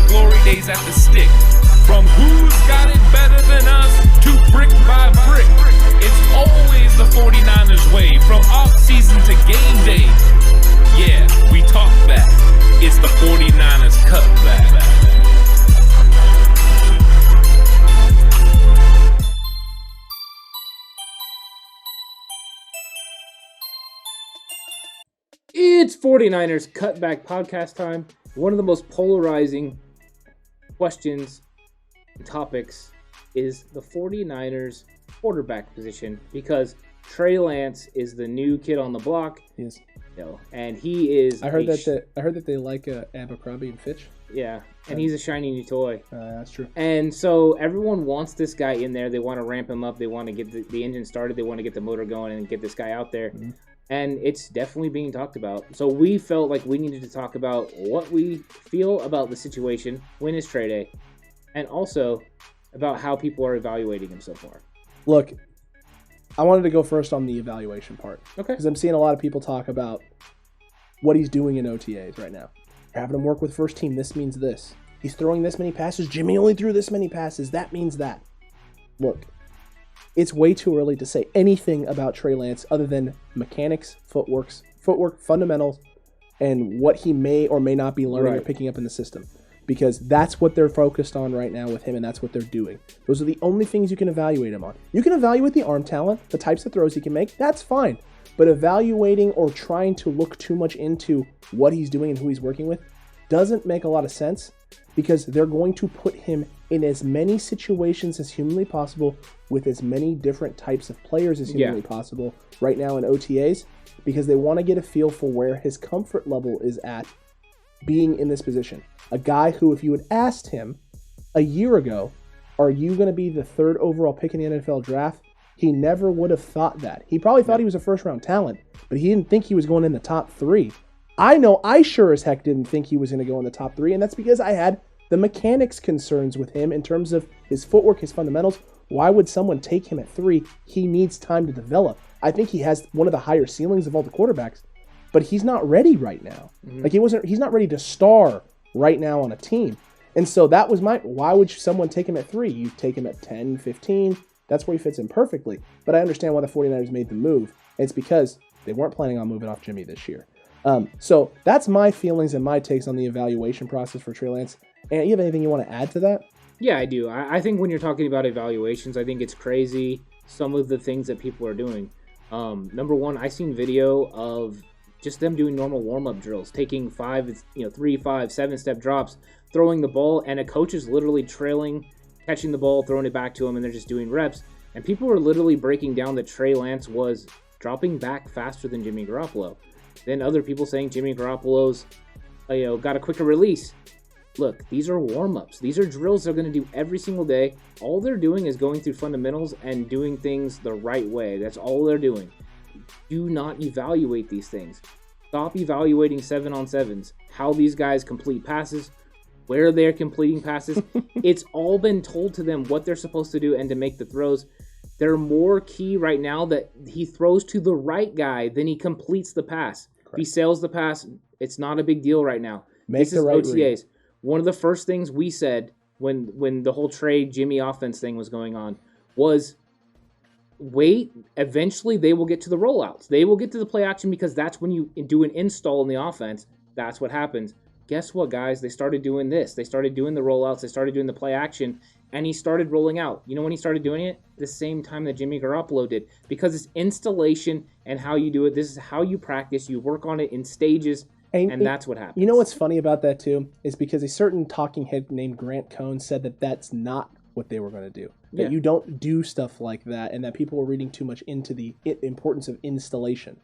glory days at the stick. From who's got it better than us to brick by brick. It's always the 49ers way, from off-season to game day. Yeah, we talk back. It's the 49ers Cutback. It's 49ers Cutback Podcast time. One of the most polarizing questions and topics is the 49ers quarterback position, because Trey Lance is the new kid on the block. Yes. And he is. I heard that they like Abercrombie and Fitch. Yeah, and he's a shiny new toy. That's true. And so everyone wants this guy in there. They want to ramp him up. They want to get the engine started. They want to get the motor going and get this guy out there. Mm-hmm. And it's definitely being talked about. So we felt like we needed to talk about what we feel about the situation, when is Trey Day, and also about how people are evaluating him so far. Look, I wanted to go first on the evaluation part. Okay. Because I'm seeing a lot of people talk about what he's doing in OTAs right now. You're having him work with first team. This means this. He's throwing this many passes. Jimmy only threw this many passes. That means that. Look, it's way too early to say anything about Trey Lance other than mechanics, footwork, fundamentals, and what he may or may not be learning or picking up in the system. Because that's what they're focused on right now with him, and that's what they're doing. Those are the only things you can evaluate him on. You can evaluate the arm talent, the types of throws he can make. That's fine. But evaluating or trying to look too much into what he's doing and who he's working with doesn't make a lot of sense, because they're going to put him in as many situations as humanly possible with as many different types of players as humanly possible right now in OTAs, because they want to get a feel for where his comfort level is at being in this position. A guy who, if you had asked him a year ago, are you going to be the third overall pick in the NFL draft? He never would have thought that. He probably thought he was a first-round talent, but he didn't think he was going in the top 3. I know I sure as heck didn't think he was going to go in the top 3, and that's because I had the mechanics concerns with him in terms of his footwork, his fundamentals. Why would someone take him at 3? He needs time to develop. I think he has one of the higher ceilings of all the quarterbacks, but he's not ready right now. Mm-hmm. He's not ready to star right now on a team. And so that was why would someone take him at 3? You take him at 10, 15. That's where he fits in perfectly. But I understand why the 49ers made the move. It's because they weren't planning on moving off Jimmy this year. So that's my feelings and my takes on the evaluation process for Trey Lance. And you have anything you want to add to that? Yeah, I do. I think when you're talking about evaluations, I think it's crazy some of the things that people are doing. Number one, I seen video of just them doing normal warm-up drills, taking 3, 5, 7-step drops, throwing the ball, and a coach is literally trailing, catching the ball, throwing it back to him, and they're just doing reps. And people were literally breaking down that Trey Lance was dropping back faster than Jimmy Garoppolo. Then other people saying Jimmy Garoppolo's got a quicker release. Look, these are warm-ups. These are drills they're going to do every single day. All they're doing is going through fundamentals and doing things the right way. That's all they're doing. Do not evaluate these things. Stop evaluating 7-on-7s, how these guys complete passes, where they're completing passes. It's all been told to them what they're supposed to do and to make the throws. They're more key right now that he throws to the right guy than he completes the pass. Correct. If he sails the pass, it's not a big deal right now. This is OTAs. Read. One of the first things we said when the whole Trey Jimmy offense thing was going on was, wait, eventually they will get to the rollouts. They will get to the play action, because that's when you do an install in the offense. That's what happens. Guess what, guys? They started doing this. They started doing the rollouts. They started doing the play action, and he started rolling out. You know when he started doing it? The same time that Jimmy Garoppolo did, because it's installation and how you do it. This is how you practice. You work on it in stages, and that's what happens. You know what's funny about that, too, is because a certain talking head named Grant Cohn said that that's not what they were going to do. That you don't do stuff like that, and that people were reading too much into the importance of installation.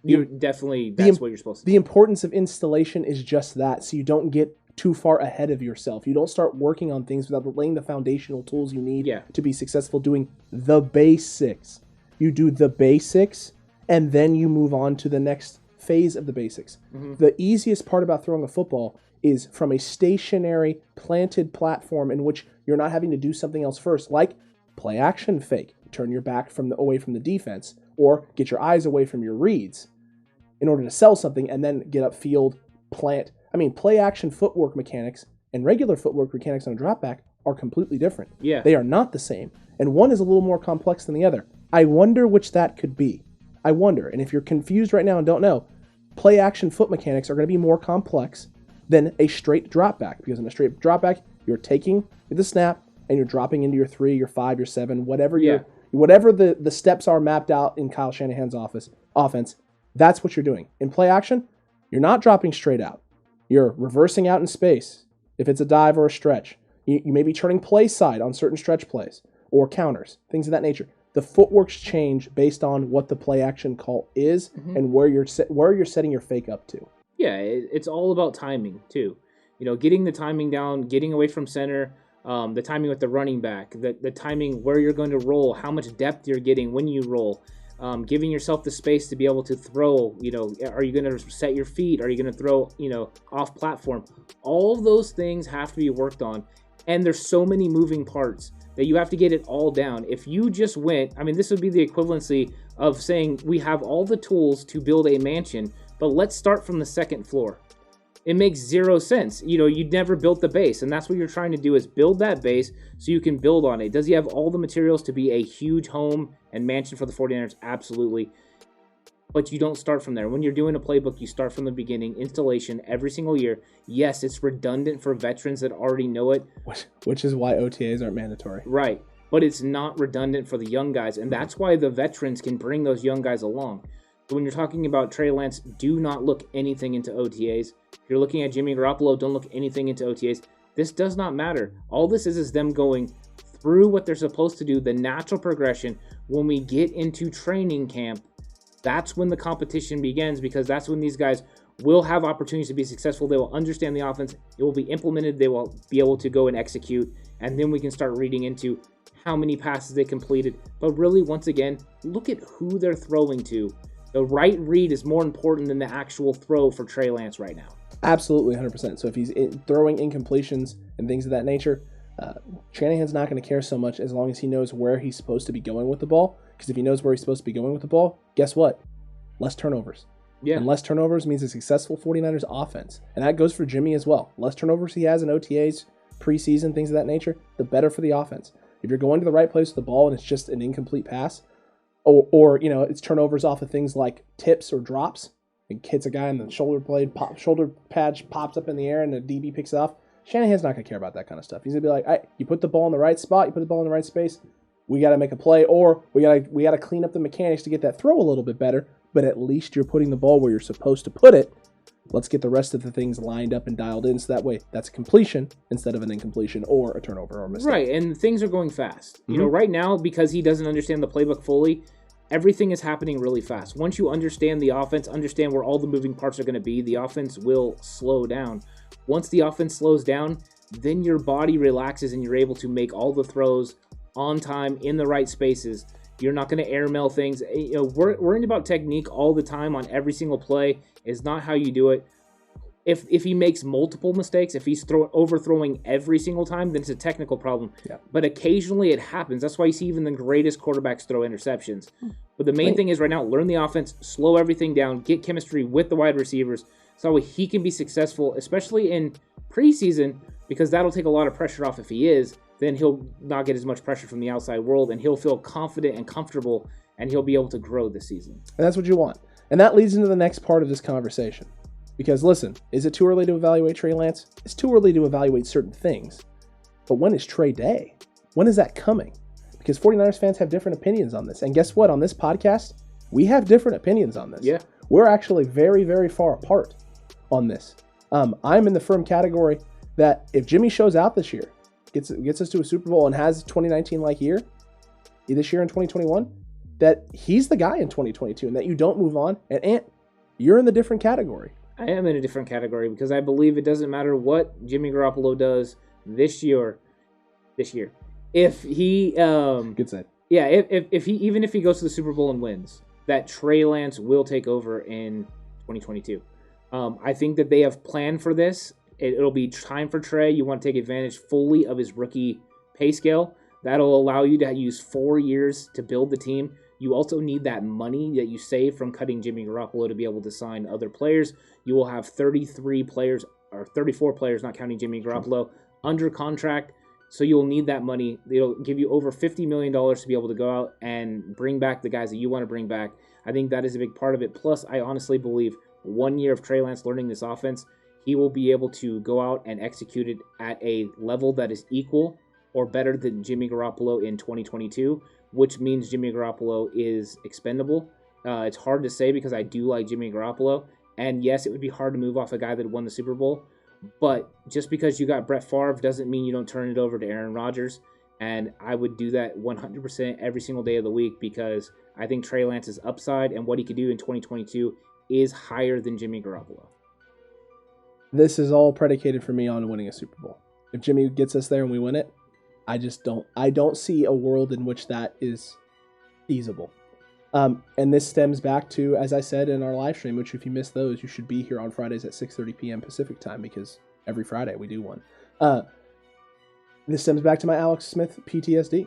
That's what you're supposed to do. The importance of installation is just that, so you don't get too far ahead of yourself. You don't start working on things without laying the foundational tools you need to be successful doing the basics. You do the basics, and then you move on to the next phase of the basics. Mm-hmm. The easiest part about throwing a football is from a stationary, planted platform in which you're not having to do something else first, like play action fake, turn your back away from the defense, or get your eyes away from your reads in order to sell something, and then get upfield, play action footwork mechanics and regular footwork mechanics on a drop back are completely different. Yeah. They are not the same. And one is a little more complex than the other. I wonder which that could be. I wonder. And if you're confused right now and don't know, play action foot mechanics are going to be more complex than a straight drop back. Because in a straight drop back, you're taking the snap and you're dropping into your 3, your 5, your 7, whatever whatever the steps are mapped out in Kyle Shanahan's offense, that's what you're doing. In play action, you're not dropping straight out. You're reversing out in space if it's a dive or a stretch. You may be turning play side on certain stretch plays or counters, things of that nature. The footworks change based on what the play action call is and where you're setting your fake up to. Yeah, it's all about timing too. Getting the timing down, getting away from center, the timing with the running back, the timing where you're going to roll, how much depth you're getting when you roll, giving yourself the space to be able to throw. Are you going to set your feet? Are you going to throw, off platform? All of those things have to be worked on, and there's so many moving parts that you have to get it all down. If you just went, this would be the equivalency of saying we have all the tools to build a mansion, but let's start from the second floor. It makes zero sense. You'd never built the base, and that's what you're trying to do is build that base so you can build on it. Does he have all the materials to be a huge home and mansion for the 49ers? Absolutely. But you don't start from there. When you're doing a playbook, you start from the beginning, installation every single year. Yes, it's redundant for veterans that already know it. Which is why OTAs aren't mandatory. Right. But it's not redundant for the young guys, and that's why the veterans can bring those young guys along. So when you're talking about Trey Lance, do not look anything into OTAs. If you're looking at Jimmy Garoppolo, don't look anything into OTAs. This does not matter. All this is them going through what they're supposed to do, the natural progression. When we get into training camp, that's when the competition begins, because that's when these guys will have opportunities to be successful. They will understand the offense. It will be implemented. They will be able to go and execute. And then we can start reading into how many passes they completed. But really, once again, look at who they're throwing to. The right read is more important than the actual throw for Trey Lance right now. Absolutely, 100%. So if he's throwing incompletions and things of that nature, Shanahan's not going to care so much as long as he knows where he's supposed to be going with the ball. Because if he knows where he's supposed to be going with the ball, guess what? Less turnovers. Yeah. And less turnovers means a successful 49ers offense. And that goes for Jimmy as well. Less turnovers he has in OTAs, preseason, things of that nature, the better for the offense. If you're going to the right place with the ball and it's just an incomplete pass, or it's turnovers off of things like tips or drops, and hits a guy in the shoulder patch pops up in the air and the DB picks it off, Shanahan's not going to care about that kind of stuff. He's going to be like, all right, you put the ball in the right spot, you put the ball in the right space, we got to make a play, or we got to clean up the mechanics to get that throw a little bit better, but at least you're putting the ball where you're supposed to put it. Let's get the rest of the things lined up and dialed in, so that way that's a completion instead of an incompletion or a turnover or a mistake. Right, and things are going fast. Right now, because he doesn't understand the playbook fully, everything is happening really fast. Once you understand the offense, understand where all the moving parts are going to be, the offense will slow down. Once the offense slows down, then your body relaxes and you're able to make all the throws on time in the right spaces. You're not going to airmail things. We're in about technique all the time on every single play. It's not how you do it. If he makes multiple mistakes, if he's overthrowing every single time, then it's a technical problem. Yeah. But occasionally it happens. That's why you see even the greatest quarterbacks throw interceptions. But the main thing is right now, learn the offense, slow everything down, get chemistry with the wide receivers, so he can be successful, especially in preseason, because that'll take a lot of pressure off. If he is, then he'll not get as much pressure from the outside world, and he'll feel confident and comfortable, and he'll be able to grow this season. And that's what you want. And that leads into the next part of this conversation. Because listen, is it too early to evaluate Trey Lance? It's too early to evaluate certain things. But when is Trey Day? When is that coming? Because 49ers fans have different opinions on this. And guess what? On this podcast, we have different opinions on this. Yeah. We're actually very, very far apart on this. I'm in the firm category that if Jimmy shows out this year, gets us to a Super Bowl and has a 2019-like year, this year in 2021, that he's the guy in 2022 and that you don't move on. And Ant, you're in the different category. I am in a different category because I believe it doesn't matter what Jimmy Garoppolo does this year. If he good say. Yeah, if he goes to the Super Bowl and wins, that Trey Lance will take over in 2022. I think that they have planned for this. It'll be time for Trey. You want to take advantage fully of his rookie pay scale. That'll allow you to use 4 years to build the team. You also need that money that you save from cutting Jimmy Garoppolo to be able to sign other players. You will have 33 players or 34 players, not counting Jimmy Garoppolo, under contract. So you'll need that money. It'll give you over $50 million to be able to go out and bring back the guys that you want to bring back. I think that is a big part of it. Plus, I honestly believe 1 year of Trey Lance learning this offense, he will be able to go out and execute it at a level that is equal or better than Jimmy Garoppolo in 2022, which means Jimmy Garoppolo is expendable. It's hard to say because I do like Jimmy Garoppolo. And yes, it would be hard to move off a guy that won the Super Bowl. But just because you got Brett Favre doesn't mean you don't turn it over to Aaron Rodgers. And I would do that 100% every single day of the week because I think Trey Lance's upside and what he could do in 2022 is higher than Jimmy Garoppolo. This is all predicated for me on winning a Super Bowl. If Jimmy gets us there and we win it, I don't see a world in which that is feasible. And this stems back to, as I said in our live stream, which if you missed those, you should be here on Fridays at 6:30 p.m. Pacific time because every Friday we do one. This stems back to my Alex Smith PTSD.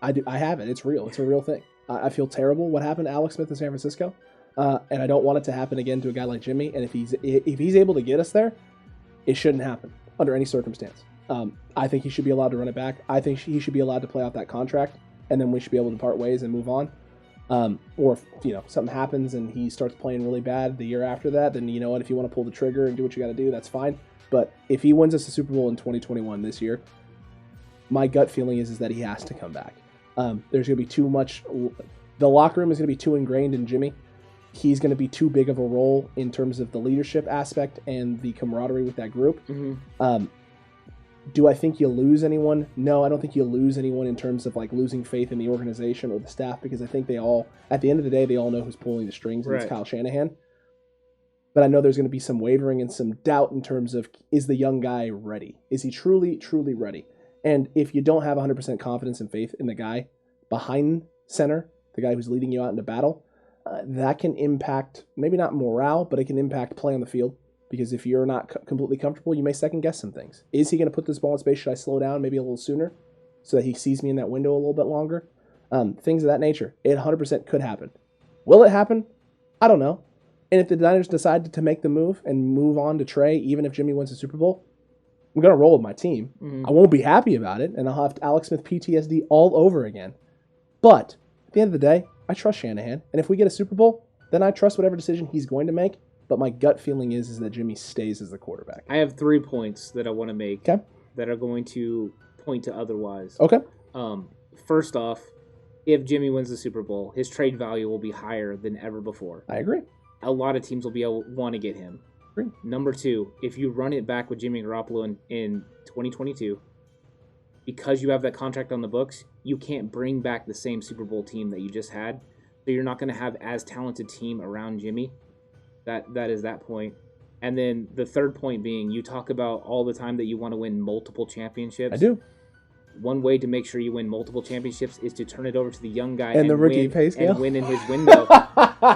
I have it. It's real. It's a real thing. I feel terrible what happened to Alex Smith in San Francisco, and I don't want it to happen again to a guy like Jimmy. And if he's able to get us there, it shouldn't happen under any circumstance. I think he should be allowed to run it back. I think he should be allowed to play out that contract, and then we should be able to part ways and move on. Or if something happens and he starts playing really bad the year after that, then you know what? If you want to pull the trigger and do what you got to do, that's fine. But if he wins us the Super Bowl in 2021 this year, my gut feeling is that he has to come back. There's going to be too much. The locker room is going to be too ingrained in Jimmy. He's going to be too big of a role in terms of the leadership aspect and the camaraderie with that group. Mm-hmm. Do I think you lose anyone? No, I don't think you lose anyone in terms of like losing faith in the organization or the staff because I think they all, at the end of the day, they all know who's pulling the strings, and right. It's Kyle Shanahan. But I know there's going to be some wavering and some doubt in terms of, is the young guy ready? Is he truly, truly ready? And if you don't have 100% confidence and faith in the guy behind center, the guy who's leading you out into battle, that can impact, maybe not morale, but it can impact play on the field. Because if you're not completely comfortable, you may second guess some things. Is he going to put this ball in space? Should I slow down maybe a little sooner so that he sees me in that window a little bit longer? Things of that nature. It 100% could happen. Will it happen? I don't know. And if the Niners decide to make the move and move on to Trey, even if Jimmy wins the Super Bowl, I'm going to roll with my team. Mm-hmm. I won't be happy about it, and I'll have Alex Smith PTSD all over again. But at the end of the day, I trust Shanahan. And if we get a Super Bowl, then I trust whatever decision he's going to make. But my gut feeling is that Jimmy stays as the quarterback. I have 3 points that I want to make that are going to point to otherwise. Okay. First off, if Jimmy wins the Super Bowl, his trade value will be higher than ever before. I agree. A lot of teams will be able to want to get him. Agree. Number 2, if you run it back with Jimmy Garoppolo in 2022, because you have that contract on the books, you can't bring back the same Super Bowl team that you just had. So you're not going to have as talented team around Jimmy. That is that point. And then the third point being, you talk about all the time that you want to win multiple championships. I do. One way to make sure you win multiple championships is to turn it over to the young guy and the rookie pay scale and win in his window.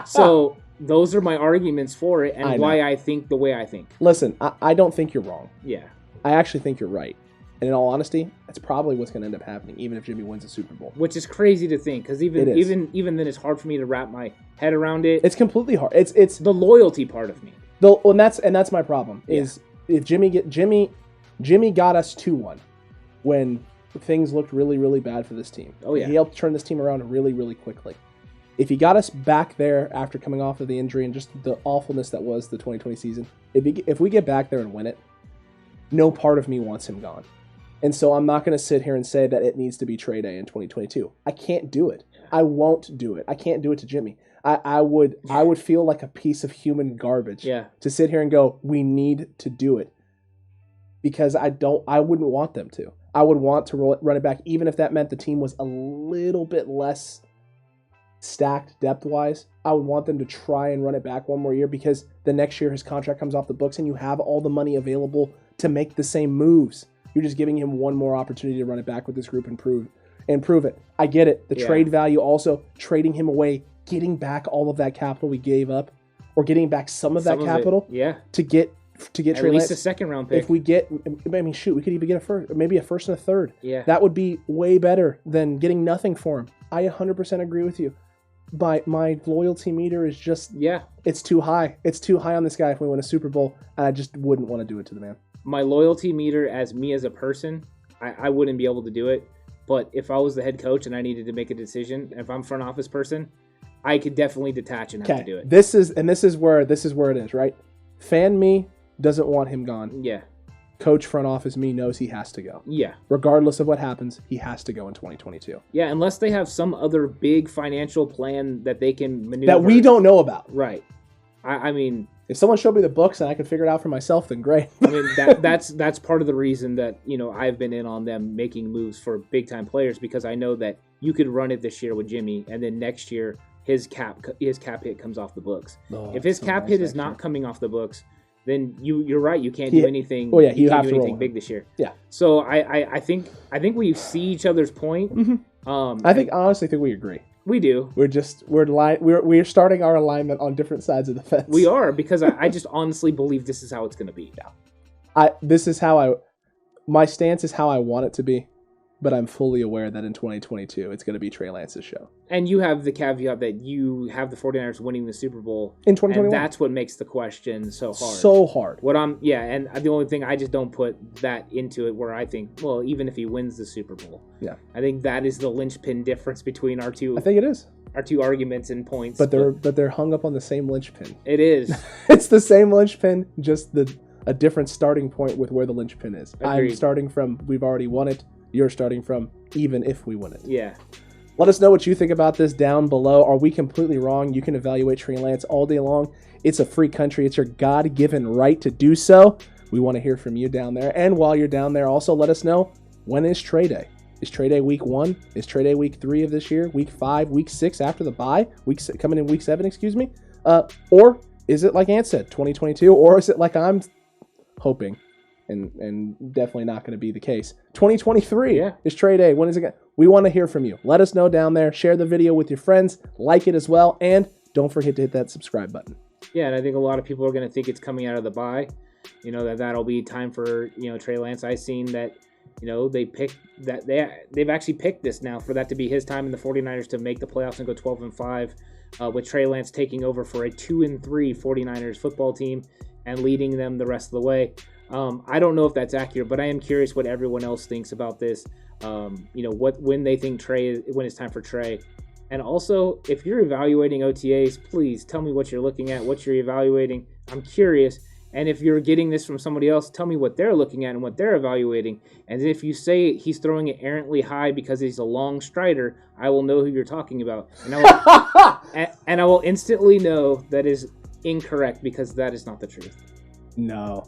So those are my arguments for it and why I think the way I think. Listen, I don't think you're wrong. Yeah. I actually think you're right. And in all honesty, that's probably what's going to end up happening, even if Jimmy wins a Super Bowl. Which is crazy to think, because even then, it's hard for me to wrap my head around it. It's completely hard. It's the loyalty part of me. And that's my problem. Is if Jimmy got us 2-1 when things looked really, really bad for this team. Oh yeah, he helped turn this team around really, really quickly. If he got us back there after coming off of the injury and just the awfulness that was the 2020 season, if we get back there and win it, no part of me wants him gone. And so I'm not going to sit here and say that it needs to be Trey Day in 2022. I can't do it. I won't do it. I can't do it to Jimmy. I would feel like a piece of human garbage to sit here and go, we need to do it. Because I wouldn't want them to. I would want to run it back, even if that meant the team was a little bit less stacked depth-wise. I would want them to try and run it back one more year, because the next year his contract comes off the books and you have all the money available to make the same moves. You're just giving him one more opportunity to run it back with this group and prove it. I get it. The trade value also, trading him away, getting back all of that capital we gave up, or getting back some of that capital to get Trey Lance. At least a second round pick. If we get, we could even get maybe a first and a third. Yeah. That would be way better than getting nothing for him. I 100% agree with you. my loyalty meter is just it's too high. It's too high on this guy if we win a Super Bowl, and I just wouldn't want to do it to the man. My loyalty meter as me as a person, I wouldn't be able to do it. But if I was the head coach and I needed to make a decision, if I'm front office person, I could definitely detach and have to do it. This is where it is, right? Fan me doesn't want him gone. Yeah. Coach front office me knows he has to go. Yeah. Regardless of what happens, he has to go in 2022. Yeah, unless they have some other big financial plan that they can maneuver. That we don't know about. Right. I mean, if someone showed me the books and I could figure it out for myself, then great. I mean, that's part of the reason that, I've been in on them making moves for big time players, because I know that you could run it this year with Jimmy, and then next year his cap hit comes off the books. If his cap hit is not coming off the books, then you're right. You can't do anything. Well, yeah, you can't do anything big this year. Yeah. So I think we see each other's point. Mm-hmm. I honestly think we agree. We do. We're starting our alignment on different sides of the fence. We are, because I just honestly believe this is how it's going to be. Yeah. My stance is how I want it to be, but I'm fully aware that in 2022 it's going to be Trey Lance's show. And you have the caveat that you have the 49ers winning the Super Bowl in 2021. And that's what makes the question so hard. So hard. And the only thing, I just don't put that into it where I think, well, even if he wins the Super Bowl. Yeah. I think that is the linchpin difference between our two. I think it is. Our two arguments and points. But they're hung up on the same linchpin. It is. It's the same linchpin, just a different starting point with where the linchpin is. Agreed. I'm starting from we've already won it. You're starting from even if we win it. Yeah. Let us know what you think about this down below. Are we completely wrong? You can evaluate Trey Lance all day long. It's a free country. It's your God-given right to do so. We want to hear from you down there. And while you're down there, also let us know, when is Trey Day? Is Trey Day week 1? Is Trey Day week 3 of this year? Week 5? Week 6 after the bye? Coming in week 7, excuse me? Or is it like Ant said, 2022? Or is it like I'm hoping, and definitely not going to be the case, 2023 is Trey Day? When is it? We want to hear from you. Let us know down there. Share the video with your friends. Like it as well. And don't forget to hit that subscribe button. Yeah, and I think a lot of people are going to think it's coming out of the bye. That'll be time for, Trey Lance. I've seen that, they've actually picked this now for that to be his time in the 49ers to make the playoffs and go 12-5, with Trey Lance taking over for a 2-3 49ers football team and leading them the rest of the way. I don't know if that's accurate, but I am curious what everyone else thinks about this. When they think when it's time for Trey. And also, if you're evaluating OTAs, please tell me what you're looking at, what you're evaluating. I'm curious. And if you're getting this from somebody else, tell me what they're looking at and what they're evaluating. And if you say he's throwing it errantly high because he's a long strider, I will know who you're talking about. And I will instantly know that is incorrect, because that is not the truth. No.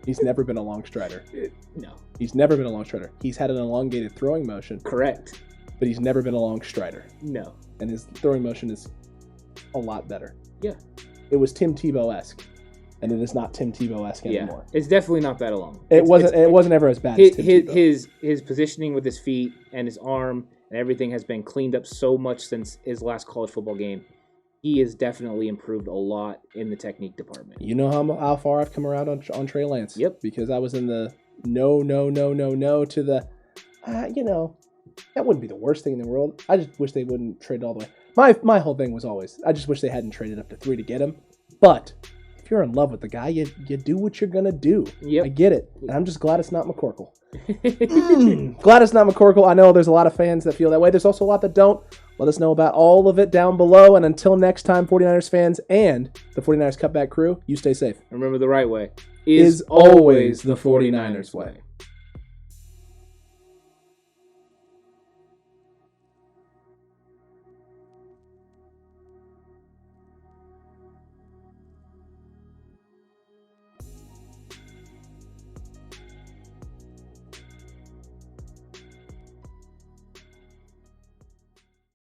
He's never been a long strider. No. He's never been a long strider. He's had an elongated throwing motion. Correct. But he's never been a long strider. No. And his throwing motion is a lot better. Yeah. It was Tim Tebow-esque. And it is not Tim Tebow-esque anymore. It's definitely not that long. It wasn't ever as bad as Tim Tebow. His positioning with his feet and his arm and everything has been cleaned up so much since his last college football game. He has definitely improved a lot in the technique department. You know how far I've come around on Trey Lance? Yep. Because I was in the no to the, that wouldn't be the worst thing in the world. I just wish they wouldn't trade it all the way. My whole thing was always, I just wish they hadn't traded up to 3 to get him. But if you're in love with the guy, you do what you're going to do. Yep. I get it. And I'm just glad it's not McCorkle. Glad it's not McCorkle. I know there's a lot of fans that feel that way. There's also a lot that don't. Let us know about all of it down below. And until next time, 49ers fans and the 49ers Cutback crew, you stay safe. Remember, the right way is always the 49ers way.